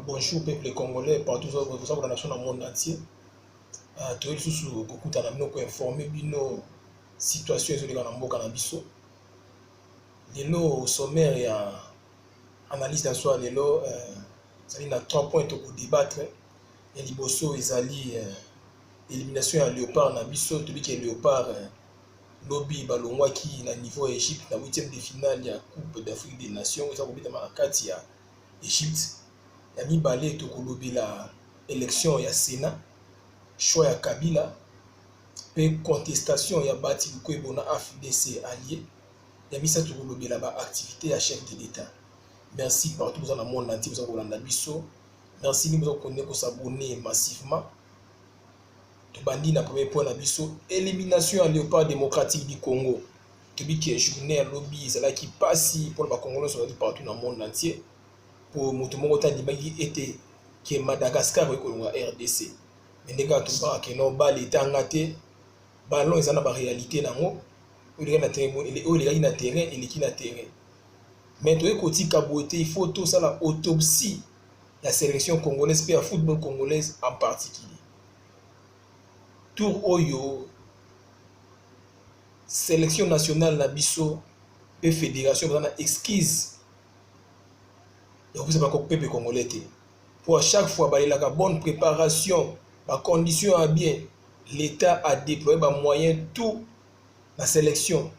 Bonjour peuple congolais, partout dans la nation dans le monde entier. Tout le monde beaucoup de informer bino situation sur les Ganambo Canabiso. Lelo au sommaire et analyse d'un soir lelo, ça y a 3 points pour débattre. Et liboso ezali élimination à Léopard Nabiso, tout qui est Léopard lobby balongwa qui na niveau Égypte na 8e de finale ya Coupe d'Afrique des Nations, ça kobita makati ya Égypte. Ya mibale tokolobela élection ya Sénat, choix ya Kabila, pe contestation ya Bati Lukwebo na AFDC allié. Ya misa tokolobela ba activité ya chef de l'État. Merci partout dans le monde entier, vous avez Rolanda Bisso. Merci nous vous s'abonner massivement. Tobandi na premier point na Bisso, élimination à Léopard démocratique du Congo. Tobi qui est journée à lobby, c'est là qui passe pour les Congolais sont partout dans le monde entier. Pour Motomongo Tandibagi était qui est Madagascar et Colomba RDC. Mais les gars, tout ça, qui n'ont pas l'état engagé, ballon, ils ont la réalité dans l'eau. Les gars, ils ont terrain et les qui ont terrain. Mais tout côté caboté, il faut tout ça la autopsie la sélection congolaise et la football congolaise en particulier. Tour Oyo, sélection nationale na biso et fédération dans la exquise. Et vous savez pas que peuple congolais pour chaque fois la bonne préparation, la condition à bien, l'État a déployé des moyens tout la sélection.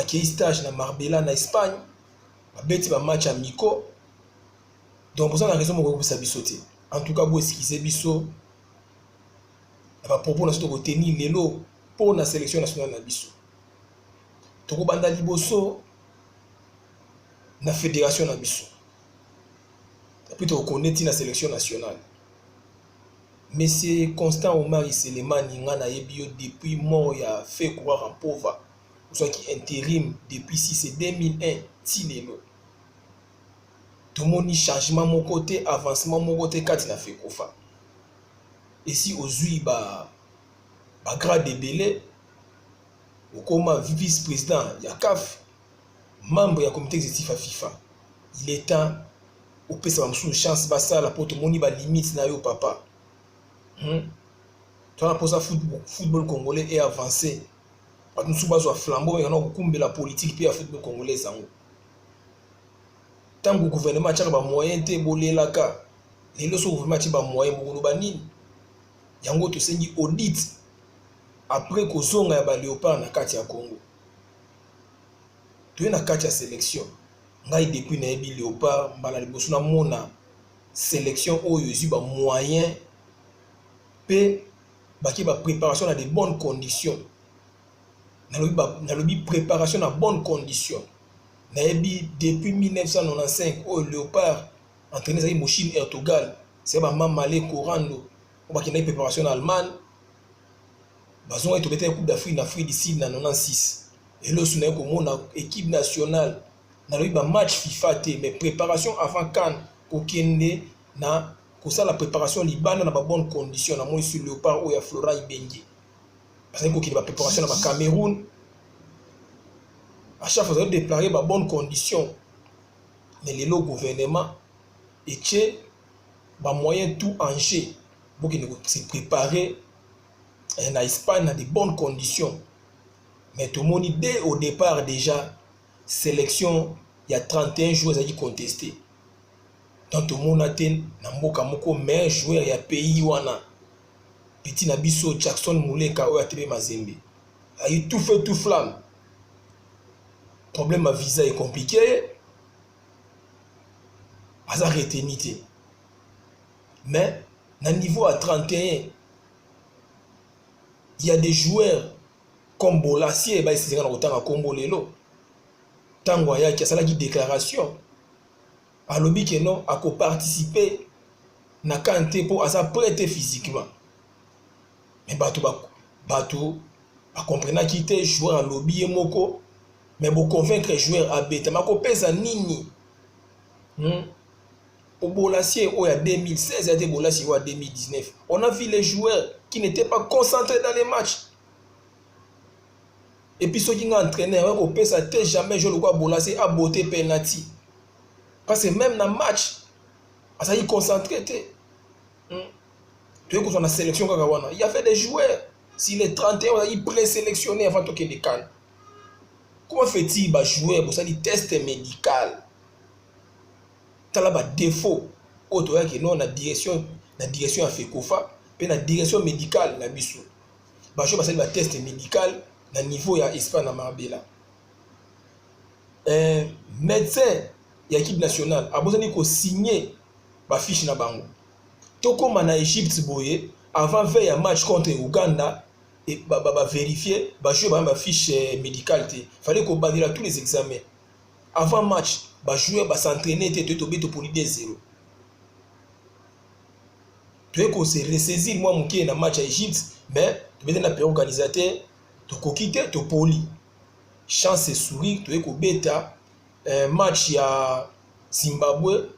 Qui stage na Marbella na Espagne, beti ba match amico. Donc pour ça la raison pour ça bisoté. En tout cas vous excusez biso. Ba propos na soto tenir lelo pour la sélection nationale na biso. Toko banda liboso na fédération na biso. Plutôt connaître la sélection nationale. Monsieur Constant Omar Iselemani ngana yebio depuis mort ya fait croire en pauvre. Soit qui intérim depuis si c'est 2001 tilelo. Tout le monde changement mon côté avancement mon côté quand na fait kofa. Et si aujourd'hui ba grade de belé ou comme vice-président ya CAF membre ya comité exécutif à FIFA. Il est temps au peut ça une chance ba ça la pour tout le monde ba limite na yo papa. Toi pour ça football congolais est avancé. Nous sommes flambeau et on a la politique et la football congolais. Tant que le gouvernement a des moyens de la cas, les gouvernements a des moyens de yango to sengi audit après que zonga ya Léopard na kati ya Congo. Tu na kati ya sélection. Ngai depuis na yebi Léopard mbala liboso na mona sélection oyo ezi ba moyen pe ba ki ba préparation dans de bonnes conditions. Dans le préparation dans bonnes conditions. Depuis 1995, au Léopard, entraîné à Mouchine Ertogal, c'est Maman Malé Korando, on a une préparation en Allemagne. Bazon est tombé Coupe d'Afrique, en Afrique d'ici en 96. Et là, on a une équipe nationale, dans le match FIFA, mais préparation avant Cannes, pour qu'il y ait la préparation Liban dans de bonnes conditions. On a sur Léopard où il y a Flora Ibengue. Parce qu'il y a une préparation dans le Cameroun. À chaque fois, vous avez déclaré de bonnes conditions. Mais le gouvernement était des moyens tout en jeu pour qu'il se prépare en Espagne dans de bonnes conditions. Mais tout le monde, dès au départ déjà, sélection, il y a 31 joueurs qui contesté. Donc tout le monde a été le meilleur joueur du pays. Petit Nabiso Jackson Mouleka ou Atebe Mazembe. Il tout fait tout flamme. Problème à visa est compliqué. Hasard éternité. Mais, dans le niveau à 31, il y a des joueurs comme Bolassier, c'est autant à Combo Lelo. Tango ya qui a ça une déclaration. À l'objet que non, à participer na kanté pour à ça prêter physiquement. Mais bateau a compris qu'il était joueur en lobby et moko mais pour convaincre les joueurs à bête ma pesa nini au Bolassier il y a 2016 il y a des Bolassier il y a 2019 on a vu les joueurs qui n'étaient pas concentrés dans les matchs et puis ceux qui ont entraîné au pesa jamais joué le quoi Bolassier a beauté penalty parce que même dans le match azali concentré te. Tu es dans la sélection kakawana. Il y avait des joueurs. Si les 31 ils présélectionnés avant de les cannes. Comment fait-il bah jouer pour ça des tests médical? T'as là défaut. Autre que non la direction a fait kofa, puis la direction médicale la biso. Bah jouer parce que test médical na niveau ya Espagne na Marbella. Médecin ya équipe nationale a besoin de signer ba fiche na bango. Toko mana Égypte boye avant veille un match contre Ouganda et vérifier ba jouer ba fiche médicale te. Fallait qu'on bannira tous les examens. Avant match, ba jouer ba s'entraîner te tomber pour l'idée 0. Tu es qu'on se ressaisir moi mon qui est dans match à Égypte mais tu es dans la organisateur tu kokite tu poli. Chance souris tu es qu'on bêta match ya Zimbabwe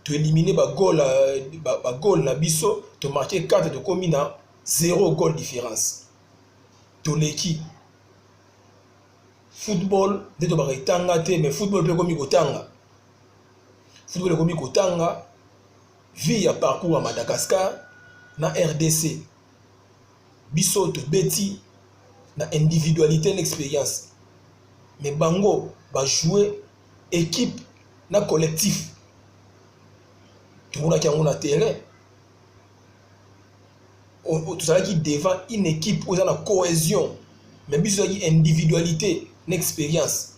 tu éliminer ba goal na biso tu marquer 4 de combina 0 goal différence. To l'équipe football de to ba retanga te mais football peut comme kotanga. Football comme kotanga vie à parcours à Madagascar na RDC. Biso to beti na individualité l'expérience. Mais bango ba jouer équipe na collectif. Tout le monde qui a un terrain. Tout ça qui devant une équipe où il y a une cohésion. Mais il y a une individualité, une expérience.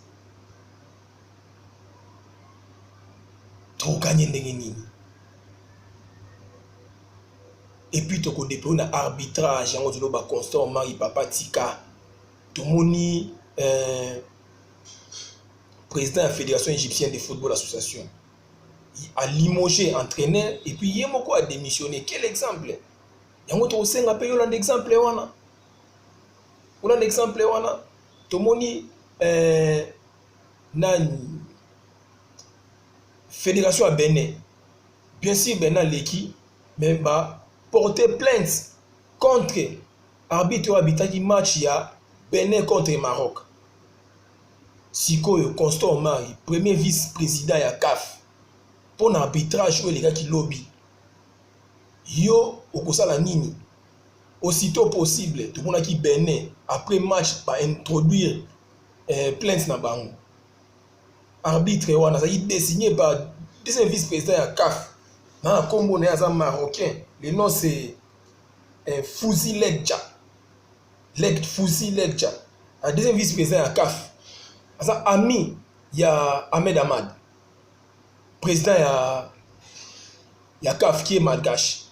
Trop gagné de. Et puis tu as déployé un arbitrage, tu as constant mari papa tika. Tout le monde président de la Fédération égyptienne de football association. Il a limogé entraîneur et puis il a démissionné. Quel exemple? Il y a un exemple. Un exemple. Tout le monde na Fédération à Bénin. Bien sûr, Bénin l'équipe, mais va porter plainte contre arbitre qui match ya Bénin contre Maroc. Sikoyo Constant Mari, premier vice-président ya CAF. Pour l'arbitrage les gars qui lobby. Yo okosala nini? Aussitôt possible, tout le monde qui Bénin après match va introduire plainte na bango. Arbitre wana ça désigné par deuxième vice-président ya CAF. Na kombo na za marocain. Le nom c'est Fouzi Legja. Fouzi Legja. Un deuxième vice-président ya CAF. Ça ami ya Ahmed Ahmad. Président ya CAF qui est malgache.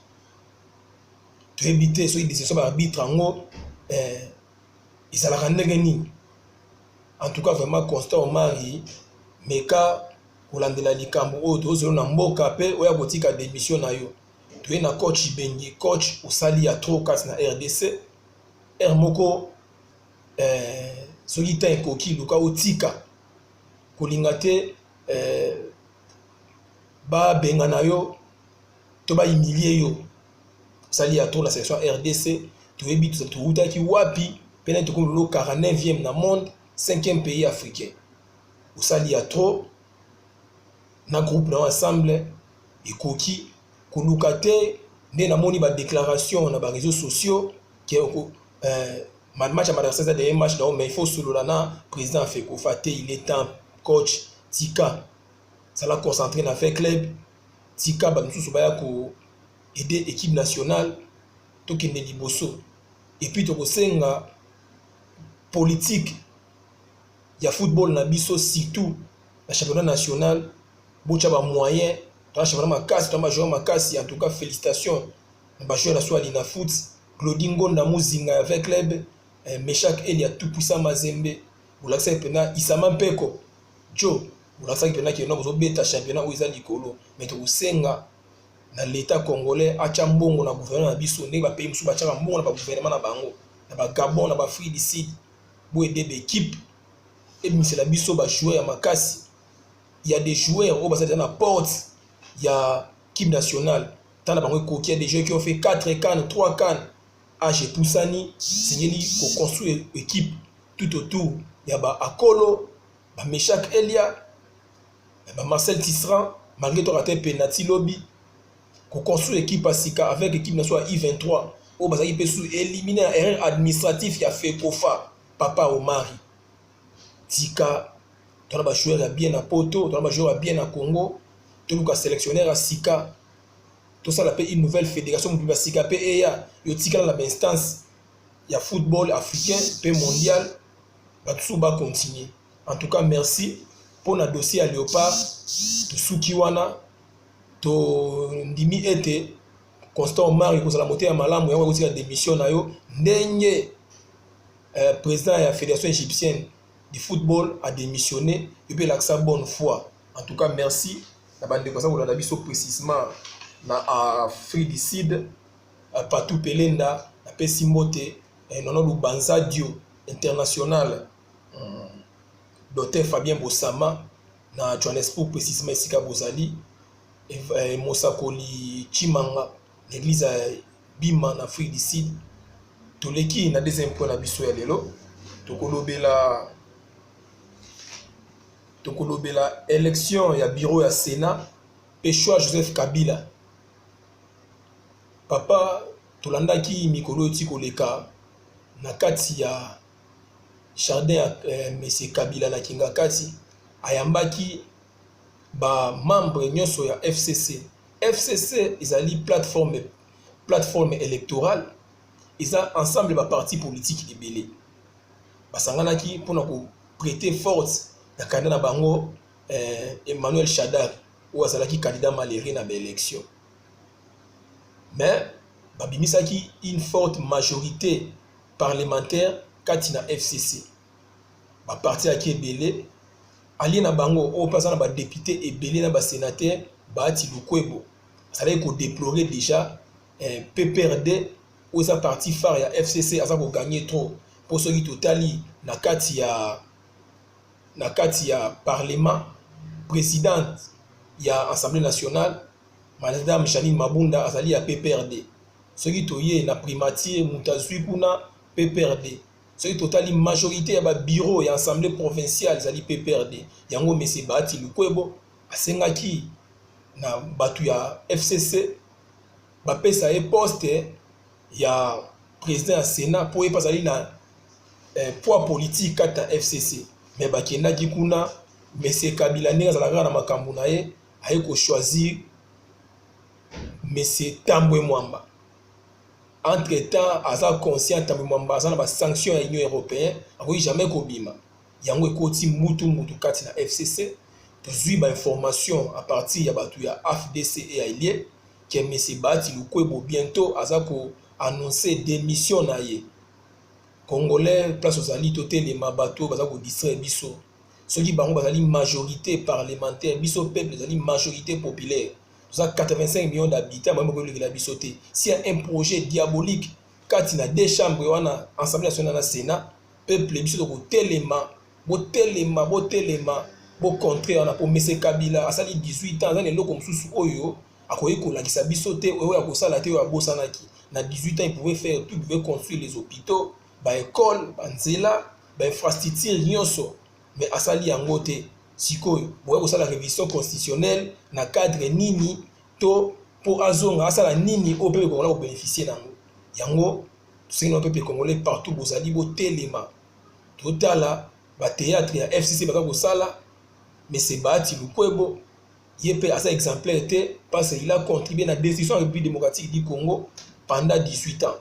Tu éviter sur les décisions d'arbitre en haut. Ils allaient rendre gagné. En tout cas, vraiment, constant au mari. Mais quand on a de la likambo, on a un beau capé, on a un petit démission. Tu es un coach Bengi, coach ou sali à 3-4 na RDC. Hermoko, solita un coquille, ou kao tika. Kolingate, ba benganayo, to ba humilier yo. Sali à la sélection RDC, tu es bit tu route qui wapi, peut-être comme le 49e dans le monde, 5e pays africain. Ou sali à trop, na groupe na ensemble, et koki, kolukate, né na moni ba déclaration na ba réseaux sociaux, qui match à Madagascar des matchs là, mais il faut solo lana, président fait kofaté, il est temps, coach, tika, ça l'a concentré dans fait club, tika, ba nous baya ko aider l'équipe nationale to kende liboso et puis to kosenga politique ya football na biso surtout na championnat national bocha ba moyen to championnat makasi to joueur makasi. En tout cas félicitations ba joueur na swali na foot Claudingo na muzinga avec club Meshak Elia tout puissant Mazembe ou l'accès pena Isama Mpeko Joe ou l'accès pena qui no beta championnat où ils a likolo mais to kosenga na l'état congolais acha mbongo na gouvernement na biso ndenge ba pays musu ba chaka mbongo na ba gouvernement na bango na ba Gabon na ba Afrique du Sud bo aider l'équipe et c'est la biso ba joueur ya makasi. Il y a des joueurs au basa na porte il y a équipe nationale tant na bango koki a des joueurs qui ont fait 4 cannes 3 cannes age Poussani singeli ko construire équipe tout autour il y a ba Akolo ba Meshak Elia ba Marcel Tisserand malgré to raté penalty lobby construire équipe à Sika avec équipe nationale I-23 au bazaki peut éliminer erreur administratif qui a fait Kofa Papa Omari Tika tu as joueur bien à Poto tu as joueur bien à Congo tu as sélectionneur à Sika tout ça l'appelle une nouvelle fédération pour Sika pe et ya yo Tika la instance il y a football africain pe mondial tout va continuer en tout cas merci pour le dossier à Léopard de Sukiwana to ndimi ete Constant Omar ko sala moté ya malamu ya ko tika démission na yo ndenge président de la fédération égyptienne du football a démissionné et puis l'accent bonne foi en tout cas merci la bande de ça vous l'avez biso précisément na Afrique du Sud Patou Pelenda la Pesimote et nono Lubanza Dio international docteur Fabien Bossama na Johannesburg précisément Sika Bozali et Mosakoli Chimanga l'église Bima en Afrique du Sud tout l'équipe na deuxième point na biso ya lelo tokolobela élection ya bureau ya Sénat pe choix Joseph Kabila papa tolandaki mikolo ti koleka na kati ya jardin ya monsieur Kabila na kinga kati ayambaki ba membre nyonso ya FCC ezali plateforme électorale isa ensemble ba parti politique ebele basanganaki mpona ko prêter force na candidat na bango Emmanuel Shadar ou azalaki candidat maléré na élection mais babimisaki une forte majorité parlementaire kati na FCC ba parti aki ebele ali na bango o pasa na ba député ebele na ba sénateur baati lukwebo azalaki ko déplorer déjà PPRD ou sa parti phare ya FCC aza ko gagner trop pour ceux qui totali na kati ya parlement présidente ya assemblée nationale madame Janine Mabunda azali ya PPRD ceux qui toye na primature mutazui kuna PPRD ceux qui totali majorité ya ba bureau ya assemblée provinciale azali PPRD yango monsieur Bahati Lukwebo asengaki na batu ya FCC bapesa e poste ya président ya Sénat pour epasali na poids politique kata FCC mais bakendaki kuna monsieur Kabila ndenge azalaka na makambo na ye aye ko choisir monsieur Tambwe Mwamba entre temps aza conscient Tambwe Mwamba aza na ba sanction ya Union européenne akoki jamais kobima yango ekoti mutu kati na FCC tozwi ba information à partir ya batu ya AFDC et ailier que monsieur Bahati Lukwebo bientôt aza ko annoncer démission na ye Congolais place aux alliés totel les mabato baza ko distraire biso ceux qui bango bazali majorité parlementaire biso peuple bazali majorité populaire nous a 85 millions d'habitants moi ko le biso té s'il y a un projet diabolique kati na deux chambres wana assemblée nationale na Sénat peuple biso ko telema bo contrer wana pour monsieur Kabila asali 18 ans dans eloko mususu oyo akoyi ko lakisa biso té oyo akosala té oyo abosanaki na 18 ans il pouvait faire tout, il pouvait construire les hôpitaux ba école ba nzela ba infrastructure nyonso mais asali yango te sikoyo boye ko sala révision constitutionnelle na cadre nini to pour azonga asala nini o peuple congolais ko bénéficier nango yango c'est un peuple congolais partout bozali bo telema totala ba théâtre ya FCC baka ko sala mais c'est Bahati Lukwebo yepé asa exemplaire te parce qu'il a contribué à la décision de la République démocratique du Congo pendant 18 ans.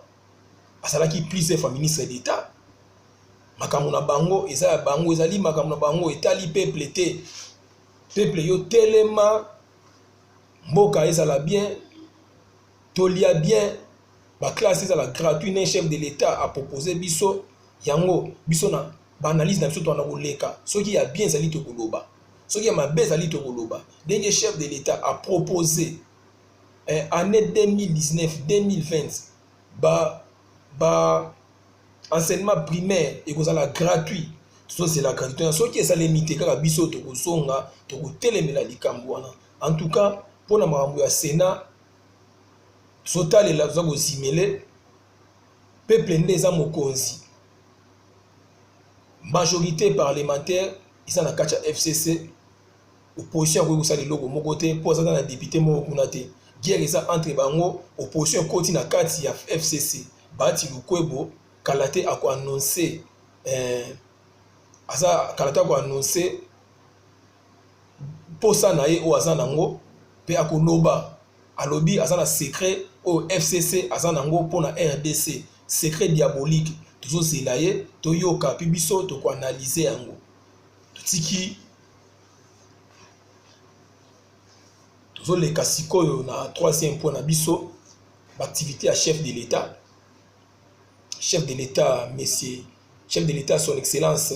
Asalaki plusieurs fois ministre d'État. Makambo na bango eza bango ezali makambo na bango etali peuple te. Peuple yo telema mboka ezala bien tolia bien ba classe ezala gratuit na chef de l'État a proposé biso yango biso na ba analyse na biso to na koleka soki ya bien ezali to koloba soki ya mabe ezali to koloba ndenge chef de l'État a proposé année 2019-2020 ba enseignement primaire et kozala gratuit so c'est la gratuité soki eza limité kaka biso to kozonga to kotelemela likambo wana en tout cas pour na makambo ya Sénat sotalela za kozimele peuple nde eza mokonzi majorité parlementaire eza na kati ya FCC opposition ko kosala loko moko te po azana na député moko kuna te guerre eza entre bango opposition ekoti na kati ya FCC Bahati Lukwebo Kalate ako annoncer Kalate ako annoncer posa na ye o aza nango pe akoloba alobi aza na secret o FCC aza nango pona RDC secret diabolique tozozela ye toyoka pe biso tokoanalyse yango totiki tozoleka sikoyo na troisième point na biso l'activité à chef de l'État monsieur chef de l'État son excellence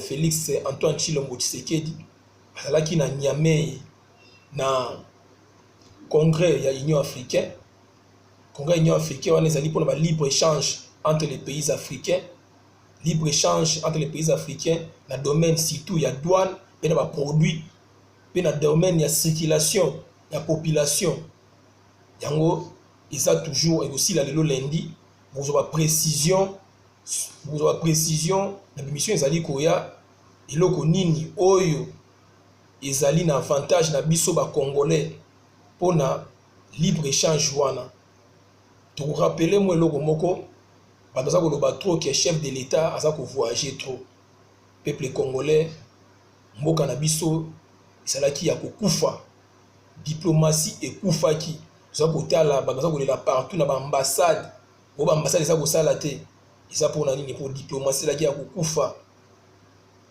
Félix Antoine Tshilombo Tshisekedi azalaki na Niamey na congrès ya Union africaine wana ezali mpona ba libre échange entre les pays africains na domaine surtout ya douane pe na ba produits pe na domaine ya circulation ya population yango eza toujours et aussi la lelo lundi bozwa précision na mission ezali koya eloko nini oyo ezali na avantage na biso ba congolais pona libre échange wana to rappeler moi eloko moko baza koloba trop que chef de l'État aza ko voyager trop peuple congolais mboka na biso ezalaki ya kokufa diplomatie ekufaki za kotala baza kolela partout na ba ambassade bo ba ambassade eza kosala te eza pona nini pour diplomatie ezalaki ya kokufa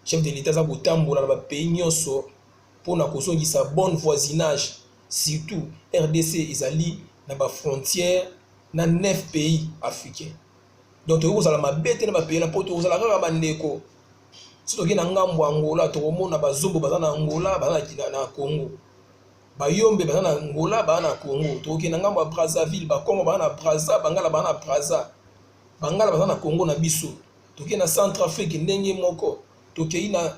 chef de l'État za kotambola na ba pays nyonso pona kozongisa bon voisinage surtout RDC ezali na ba frontière na 9 pays africains donc tokozala mabete na ba pays na poto kozala kaka bandeko soki na ngambo Angola tokomona bazombo baza na Angola baza na Congo bayombe baza na Angola baza na Congo toki na ngambo ya Brazzaville ba Congo baza na Brazza bangala baza na Brazza bangala baza na Congo na biso toki na Centrafrique ndenge moko toki na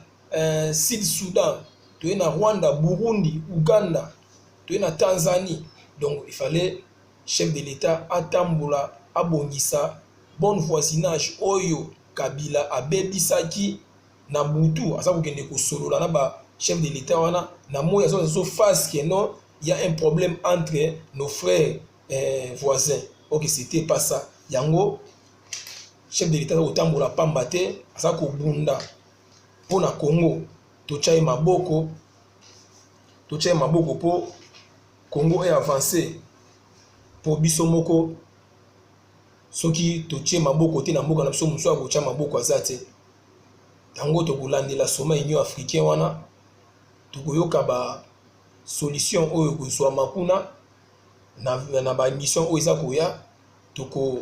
Sud Soudan toki na Rwanda Burundi Uganda toki na Tanzanie donc il fallait chef de l'État atambola abongisa bon voisinage oyo Kabila abebisaki na butu asa kokende kosolola na ba chef de l'État wana na moya zo face que non il y a un problème entre nos frères voisins. OK, c'était pas ça. Yango chef de l'État otambola pamba te asa ko bunda pona Congo to tchaye maboko po Congo est avancé pour biso moko soki to tchaye maboko te na mboka na biso muso ko tcha maboko azate tango tokolandela soma Union africaine wana tokoyoka ba solution oyo kozwa makuna na ba mission oyo eza koya toko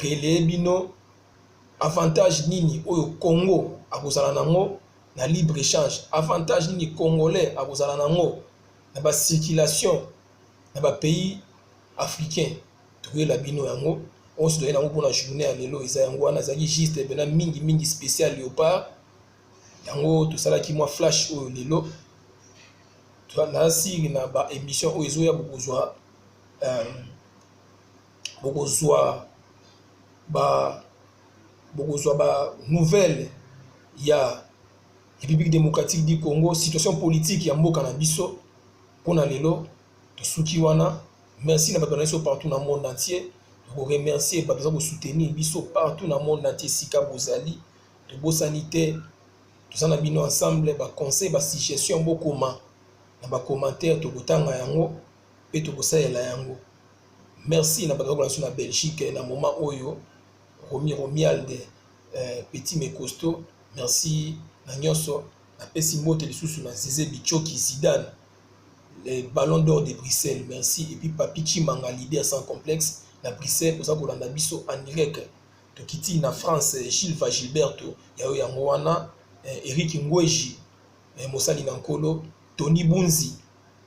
relayer bino avantage nini oyo Congo akozala nango na libre échange avantage nini congolais akozala nango na ba circulation na ba pays africains tokoyela bino yango on se donne pour la journée à l'élo ils ont un azali juste bena mingi spécial léopard yango tout ça là qui moi flash au l'élo tu as nasi na ba émission où ils ont ba nouvelle il y a République démocratique du Congo situation politique ya mboka na biso pona l'élo to suki wana merci na ba donner partout dans le monde entier. Pour remercier pour soutenir biso partout dans le monde entier sika bozali de beaux sanitaires tout ça na bino ensemble ba conseil ba suggestion bokoma na ba commentaire to kotanga yango pe to kosayela yango merci na ba relation na Belgique na moment oyo Romial de petit mais costaud merci na nyonso na pesi mbote lisusu na Zézé Bichoki Zidane les ballons d'or de Bruxelles merci et puis Papi Chimanga leader sans complexe na Bruxelles pour ça qu'on a biso en direct to kiti na France Gilles Gilberto yao yango wana Eric Ngweji Mosali Nankolo Tony Bunzi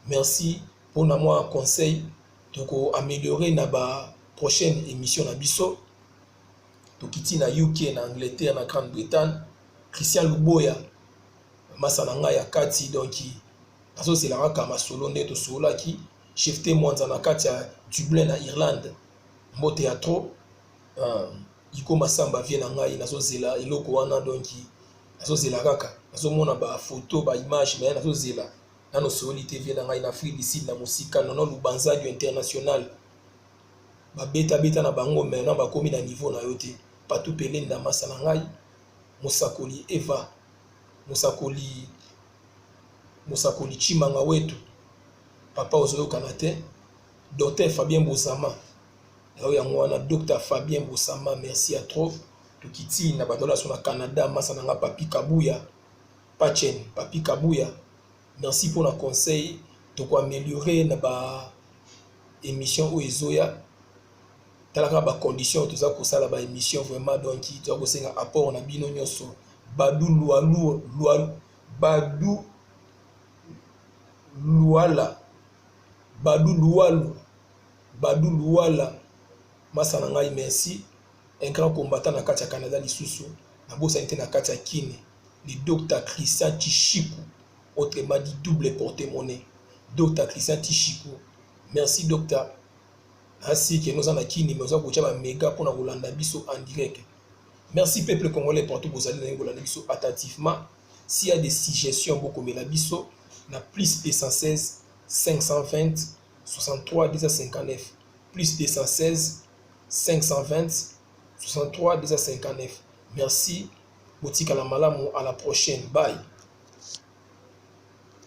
merci pour na moi conseil to améliorer na ba prochaine émission na biso to kiti na UK na Angleterre na Grande-Bretagne Christian Luboya masananga ya kati donc aso c'est la kama solo ndeto solo ki chef témoin na kati ya Dublin na Irlande mo théâtre iko masamba vient na ngai nazozela eloko wana donc nazozela kaka nazomona ba photo ba image mais nazozela nano Soli TV na ngai na Afrique du Sud na musika nono Lubanza du international babeta beta na bango maintenant bakomi na niveau na yote Patou Pelé na masa na ngai Musakoli Eva Musakoli Chimanga wetu papa ozoyo kanate Docteur Fabien Bosama yango wana Docteur Fabien Bosama merci à trop tukiti na badola sur na Canada masa na nga Papi Kabuya Pachen Papi Kabuya merci pour le conseil de quoi améliorer na ba émission ou ezoya talaka ba condition tout ça pour ça la ba émission vraiment donc tu dois bosser un apport na bino nyoso Badou Luala masana ngai merci un grand combattant na kati ya Canada lisusu na bosa été na kati ya Kine le docteur Christian Tishiku autrement dit double porte-monnaie docteur Christian Tishiku merci docteur ainsi que nous en a Kine mais on a méga pour nous landa biso en direct. Merci peuple congolais partout vous allez nous landa biso attentivement s'il y a des suggestions beaucoup mais la biso na plus 216 520 63 259 plus 216 520 63 259. Merci. Boutique à la malamu, à la prochaine. Bye.